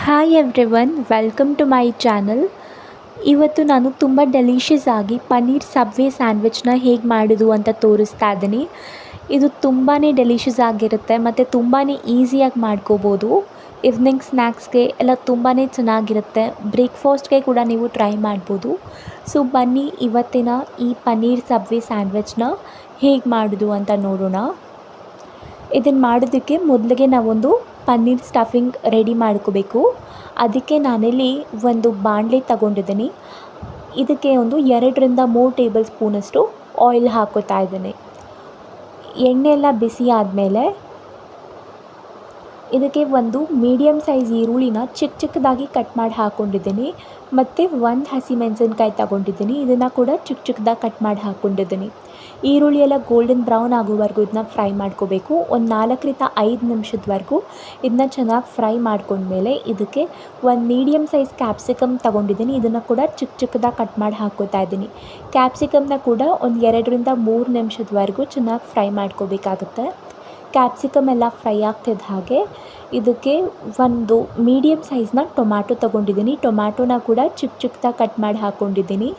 Hi everyone, welcome to my channel. ಇವತ್ತು ನಾನು ತುಂಬ ಡೆಲಿಷಿಯಸ್ ಆಗಿ ಪನ್ನೀರ್ ಸಬ್ವೆ ಸ್ಯಾಂಡ್ವಿಚ್ನ ಹೇಗೆ ಮಾಡೋದು ಅಂತ ತೋರಿಸ್ತಾ ಇದ್ದೀನಿ. ಇದು ತುಂಬಾ ಡೆಲಿಷಿಯಸ್ ಆಗಿರುತ್ತೆ ಮತ್ತು ತುಂಬಾ ಈಸಿಯಾಗಿ ಮಾಡ್ಕೋಬೋದು. ಈವ್ನಿಂಗ್ ಸ್ನ್ಯಾಕ್ಸ್ಗೆ ಎಲ್ಲ ತುಂಬಾ ಚೆನ್ನಾಗಿರುತ್ತೆ. ಬ್ರೇಕ್ಫಾಸ್ಟ್ಗೆ ಕೂಡ ನೀವು ಟ್ರೈ ಮಾಡ್ಬೋದು. ಸೊ ಬನ್ನಿ ಇವತ್ತಿನ ಈ ಪನ್ನೀರ್ ಸಬ್ವೆ ಸ್ಯಾಂಡ್ವಿಚ್ನ ಹೇಗೆ ಮಾಡೋದು ಅಂತ ನೋಡೋಣ. ಇದನ್ನು ಮಾಡೋದಕ್ಕೆ ಮೊದಲಿಗೆ ನಾವೊಂದು ಪನ್ನೀರ್ ಸ್ಟಫಿಂಗ್ ರೆಡಿ ಮಾಡ್ಕೋಬೇಕು. ಅದಕ್ಕೆ ನಾನಿಲ್ಲಿ ಒಂದು ಬಾಣಲೆ ತಗೊಂಡಿದ್ದೀನಿ. ಇದಕ್ಕೆ ಒಂದು 2-3 ಟೇಬಲ್ ಸ್ಪೂನಷ್ಟು ಆಯಿಲ್ ಹಾಕೋತಾ ಇದ್ದೀನಿ. ಎಣ್ಣೆ ಎಲ್ಲ ಬಿಸಿ ಆದಮೇಲೆ ಇದಕ್ಕೆ ಒಂದು ಮೀಡಿಯಮ್ ಸೈಜ್ ಈರುಳ್ಳಿನ ಚಿಕ್ಕದಾಗಿ ಕಟ್ ಮಾಡಿ ಹಾಕ್ಕೊಂಡಿದ್ದೀನಿ ಮತ್ತು ಒಂದು ಹಸಿಮೆಣಸಿನ್ಕಾಯಿ ತಗೊಂಡಿದ್ದೀನಿ. ಇದನ್ನು ಕೂಡ ಚಿಕ್ಕದಾಗಿ ಕಟ್ ಮಾಡಿ ಹಾಕ್ಕೊಂಡಿದ್ದೀನಿ. ಈರುಳ್ಳಿ ಎಲ್ಲ ಗೋಲ್ಡನ್ ಬ್ರೌನ್ ಆಗೋವರೆಗೂ ಇದನ್ನ ಫ್ರೈ ಮಾಡ್ಕೋಬೇಕು. ಒಂದು 4-5 ನಿಮಿಷದವರೆಗೂ ಇದನ್ನ ಚೆನ್ನಾಗಿ ಫ್ರೈ ಮಾಡ್ಕೊಂಡ್ಮೇಲೆ ಇದಕ್ಕೆ ಒಂದು ಮೀಡಿಯಮ್ ಸೈಜ್ ಕ್ಯಾಪ್ಸಿಕಮ್ ತಗೊಂಡಿದ್ದೀನಿ. ಇದನ್ನು ಕೂಡ ಚಿಕ್ಕದಾಗಿ ಕಟ್ ಮಾಡಿ ಹಾಕ್ಕೋತಾ ಇದ್ದೀನಿ. ಕ್ಯಾಪ್ಸಿಕಮ್ನ ಕೂಡ ಒಂದು 2-3 ನಿಮಿಷದವರೆಗೂ ಚೆನ್ನಾಗಿ ಫ್ರೈ ಮಾಡ್ಕೋಬೇಕಾಗುತ್ತೆ. ಕ್ಯಾಪ್ಸಿಕಮ್ ಎಲ್ಲ ಫ್ರೈ ಆಗ್ತಿದ್ದ ಹಾಗೆ ಇದಕ್ಕೆ ಒಂದು ಮೀಡಿಯಮ್ ಸೈಜ್ನ ಟೊಮ್ಯಾಟೊ ತೊಗೊಂಡಿದ್ದೀನಿ. ಟೊಮ್ಯಾಟೊನ ಕೂಡ ಚಿಕ್ಕದಾಗಿ ಕಟ್ ಮಾಡಿ ಹಾಕ್ಕೊಂಡಿದ್ದೀನಿ.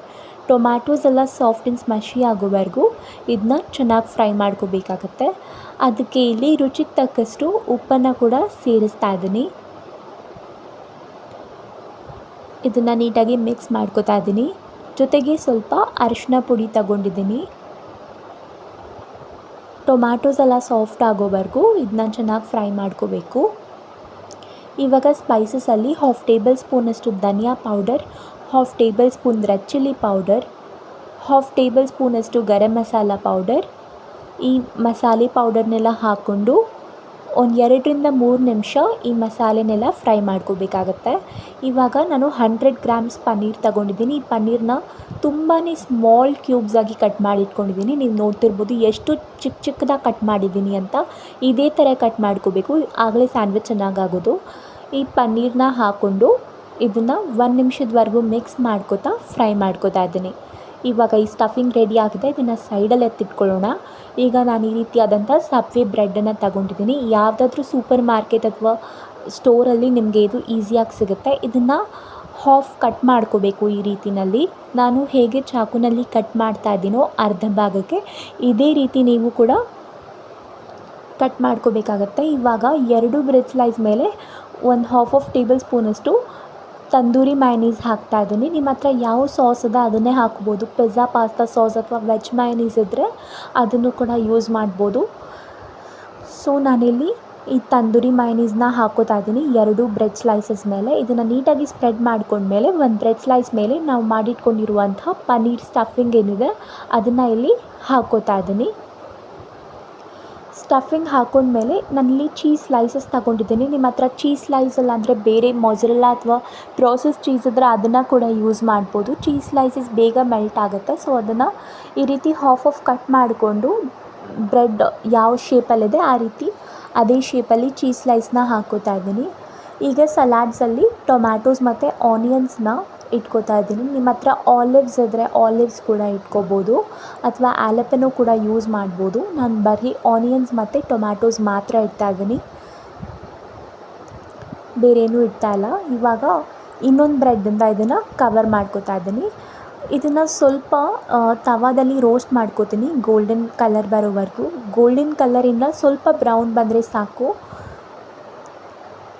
ಟೊಮ್ಯಾಟೋಸ್ ಎಲ್ಲ ಸಾಫ್ಟ್ ಆ್ಯಂಡ್ ಸ್ಮಶಿ ಆಗೋವರೆಗೂ ಇದನ್ನ ಚೆನ್ನಾಗಿ ಫ್ರೈ ಮಾಡ್ಕೋಬೇಕಾಗತ್ತೆ. ಅದಕ್ಕೆ ಇಲ್ಲಿ ರುಚಿಗೆ ತಕ್ಕಷ್ಟು ಉಪ್ಪನ್ನು ಕೂಡ ಸೇರಿಸ್ತಾ ಇದ್ದೀನಿ. ಇದನ್ನು ನೀಟಾಗಿ ಮಿಕ್ಸ್ ಮಾಡ್ಕೋತಾ ಇದ್ದೀನಿ. ಜೊತೆಗೆ ಸ್ವಲ್ಪ ಅರಿಶಿನ ಪುಡಿ ತಗೊಂಡಿದ್ದೀನಿ. ಟೊಮ್ಯಾಟೋಸ್ ಎಲ್ಲ ಸಾಫ್ಟ್ ಆಗೋವರೆಗೂ ಇದನ್ನ ಚೆನ್ನಾಗಿ ಫ್ರೈ ಮಾಡ್ಕೋಬೇಕು. ಇವಾಗ ಸ್ಪೈಸಸಲ್ಲಿ 1/2 ಟೇಬಲ್ ಸ್ಪೂನಷ್ಟು ಧನಿಯಾ powder, 1/2 tablespoon red chilli powder, 1/2 table ಸ್ಪೂನಷ್ಟು ಗರಂ ಮಸಾಲ ಪೌಡರ್, ಈ ಮಸಾಲೆ ಪೌಡರ್ನೆಲ್ಲ ಹಾಕ್ಕೊಂಡು ಒಂದು 2-3 ನಿಮಿಷ ಈ ಮಸಾಲೆನೆಲ್ಲ ಫ್ರೈ ಮಾಡ್ಕೋಬೇಕಾಗತ್ತೆ. ಇವಾಗ ನಾನು 100 ಗ್ರಾಮ್ಸ್ ಪನ್ನೀರ್ ತಗೊಂಡಿದ್ದೀನಿ. ಈ ಪನ್ನೀರನ್ನ ತುಂಬಾ ಸ್ಮಾಲ್ ಕ್ಯೂಬ್ಸಾಗಿ ಕಟ್ ಮಾಡಿ ಇಟ್ಕೊಂಡಿದ್ದೀನಿ. ನೀವು ನೋಡ್ತಿರ್ಬೋದು ಎಷ್ಟು ಚಿಕ್ಕದಾಗಿ ಕಟ್ ಮಾಡಿದ್ದೀನಿ ಅಂತ. ಇದೇ ಥರ ಕಟ್ ಮಾಡ್ಕೋಬೇಕು, ಆಗಲೇ ಸ್ಯಾಂಡ್ವಿಚ್ ಚೆನ್ನಾಗಾಗೋದು. ಈ ಪನ್ನೀರನ್ನ ಹಾಕ್ಕೊಂಡು ಇದನ್ನು 1 ನಿಮಿಷದವರೆಗೂ ಮಿಕ್ಸ್ ಮಾಡ್ಕೋತಾ ಫ್ರೈ ಮಾಡ್ಕೋತಾ ಇದ್ದೀನಿ. ಇವಾಗ ಈ ಸ್ಟಫಿಂಗ್ ರೆಡಿ ಆಗಿದೆ. ಇದನ್ನು ಸೈಡಲ್ಲಿ ಎತ್ತಿಟ್ಕೊಳ್ಳೋಣ. ಈಗ ನಾನು ಈ ರೀತಿಯಾದಂಥ ಸಬ್ವೆ ಬ್ರೆಡ್ಡನ್ನು ತಗೊಂಡಿದ್ದೀನಿ. ಯಾವುದಾದ್ರೂ ಸೂಪರ್ ಮಾರ್ಕೆಟ್ ಅಥವಾ ಸ್ಟೋರಲ್ಲಿ ನಿಮಗೆ ಇದು ಈಸಿಯಾಗಿ ಸಿಗುತ್ತೆ. ಇದನ್ನು ಹಾಫ್ ಕಟ್ ಮಾಡ್ಕೋಬೇಕು ಈ ರೀತಿಯಲ್ಲಿ. ನಾನು ಹೇಗೆ ಚಾಕುನಲ್ಲಿ ಕಟ್ ಮಾಡ್ತಾ ಇದ್ದೀನೋ ಅರ್ಧ ಭಾಗಕ್ಕೆ ಇದೇ ರೀತಿ ನೀವು ಕೂಡ ಕಟ್ ಮಾಡ್ಕೋಬೇಕಾಗತ್ತೆ. ಇವಾಗ 2 ಬ್ರೆಡ್ ಸ್ಲೈಸ್ ಮೇಲೆ ಒಂದು 1/2 ಟೇಬಲ್ ಸ್ಪೂನಷ್ಟು ತಂದೂರಿ ಮಯೋನೀಸ್ ಹಾಕ್ತಾ ಇದ್ದೀನಿ. ನಿಮ್ಮ ಹತ್ರ ಯಾವ ಸಾಸ್ ಇದೆ ಅದನ್ನೇ ಹಾಕ್ಬೋದು. ಪಿಜ್ಜಾ ಪಾಸ್ತಾ ಸಾಸ್ ಅಥವಾ ವೆಜ್ ಮಯೋನೀಸ್ ಇದ್ದರೆ ಅದನ್ನು ಕೂಡ ಯೂಸ್ ಮಾಡ್ಬೋದು. ಸೊ ನಾನಿಲ್ಲಿ ಈ ತಂದೂರಿ ಮಯೋನೀಸ್ನ ಹಾಕೋತಾ ಇದ್ದೀನಿ 2 ಬ್ರೆಡ್ ಸ್ಲೈಸಸ್ ಮೇಲೆ. ಇದನ್ನು ನೀಟಾಗಿ ಸ್ಪ್ರೆಡ್ ಮಾಡ್ಕೊಂಡ್ಮೇಲೆ ಒಂದು ಬ್ರೆಡ್ ಸ್ಲೈಸ್ ಮೇಲೆ ನಾವು ಮಾಡಿಟ್ಕೊಂಡಿರುವಂಥ ಪನ್ನೀರ್ ಸ್ಟಫಿಂಗ್ ಏನಿದೆ ಅದನ್ನು ಇಲ್ಲಿ ಹಾಕೋತಾ ಇದ್ದೀನಿ. ಸ್ಟಫಿಂಗ್ ಹಾಕೊಂಡ್ಮೇಲೆ ನಾನಿಲ್ಲಿ ಚೀಸ್ ಸ್ಲೈಸಸ್ ತಗೊಂಡಿದ್ದೀನಿ. ನಿಮ್ಮ ಹತ್ರ ಚೀಸ್ ಸ್ಲೈಸ್ ಇಲ್ಲ ಅಂದರೆ ಬೇರೆ ಮೊಜರೆಲ್ಲಾ ಅಥವಾ ಪ್ರೋಸೆಸ್ ಚೀಸ್ ಇದ್ದರೆ ಅದನ್ನು ಕೂಡ ಯೂಸ್ ಮಾಡ್ಬೋದು. ಚೀಸ್ ಸ್ಲೈಸಸ್ ಬೇಗ ಮೆಲ್ಟ್ ಆಗುತ್ತೆ. ಸೊ ಅದನ್ನು ಈ ರೀತಿ ಹಾಫ್ ಕಟ್ ಮಾಡಿಕೊಂಡು ಬ್ರೆಡ್ ಯಾವ ಶೇಪಲ್ಲಿದೆ ಆ ರೀತಿ ಅದೇ ಶೇಪಲ್ಲಿ ಚೀಸ್ ಸ್ಲೈಸ್ನ ಹಾಕ್ಕೋತಾ ಇದ್ದೀನಿ. ಈಗ ಸಲಾಡ್ಸಲ್ಲಿ ಟೊಮ್ಯಾಟೋಸ್ ಮತ್ತು ಆನಿಯನ್ಸ್ನ ಇಟ್ಕೋತಾ ಇದ್ದೀನಿ. ನಿಮ್ಮ ಹತ್ರ ಆಲಿವ್ಸ್ ಇದ್ದರೆ ಆಲಿವ್ಸ್ ಕೂಡ ಇಟ್ಕೋಬೋದು ಅಥವಾ ಆಲಪೆನೋ ಕೂಡ ಯೂಸ್ ಮಾಡ್ಬೋದು. ನಾನು ಬರೀ ಆನಿಯನ್ಸ್ ಮತ್ತು ಟೊಮ್ಯಾಟೋಸ್ ಮಾತ್ರ ಇಡ್ತಾ ಇದ್ದೀನಿ, ಬೇರೇನೂ ಇಡ್ತಾ ಇಲ್ಲ. ಇವಾಗ ಇನ್ನೊಂದು ಬ್ರೆಡ್ಡಿಂದ ಇದನ್ನು ಕವರ್ ಮಾಡ್ಕೋತಾ ಇದ್ದೀನಿ. ಇದನ್ನು ಸ್ವಲ್ಪ ತವಾದಲ್ಲಿ ರೋಸ್ಟ್ ಮಾಡ್ಕೋತೀನಿ ಗೋಲ್ಡನ್ ಕಲರ್ ಬರೋವರೆಗೂ. ಗೋಲ್ಡನ್ ಕಲರಿಂದ ಸ್ವಲ್ಪ ಬ್ರೌನ್ ಬಂದರೆ ಸಾಕು.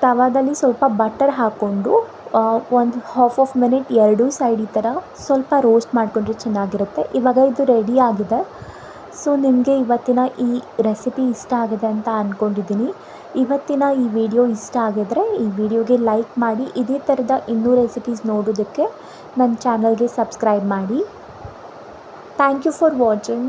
ತವಾದಲ್ಲಿ ಸ್ವಲ್ಪ ಬಟರ್ ಹಾಕ್ಕೊಂಡು ಒಂದು 1/2 ಮಿನಿಟ್ ಎರಡೂ ಸೈಡ್ ಈ ಥರ ಸ್ವಲ್ಪ ರೋಸ್ಟ್ ಮಾಡಿಕೊಂಡ್ರೆ ಚೆನ್ನಾಗಿರುತ್ತೆ. ಇವಾಗ ಇದು ರೆಡಿ ಆಗಿದೆ. ಸೊ ನಿಮಗೆ ಇವತ್ತಿನ ಈ ರೆಸಿಪಿ ಇಷ್ಟ ಆಗಿದೆ ಅಂತ ಅಂದ್ಕೊಂಡಿದ್ದೀನಿ. ಇವತ್ತಿನ ಈ ವಿಡಿಯೋ ಇಷ್ಟ ಆಗಿದ್ರೆ ಈ ವಿಡಿಯೋಗೆ ಲೈಕ್ ಮಾಡಿ. ಇದೇ ಥರದ ಇನ್ನೂ ರೆಸಿಪೀಸ್ ನೋಡೋದಕ್ಕೆ ನನ್ನ ಚಾನಲ್ಗೆ ಸಬ್ಸ್ಕ್ರೈಬ್ ಮಾಡಿ. Thank you for watching.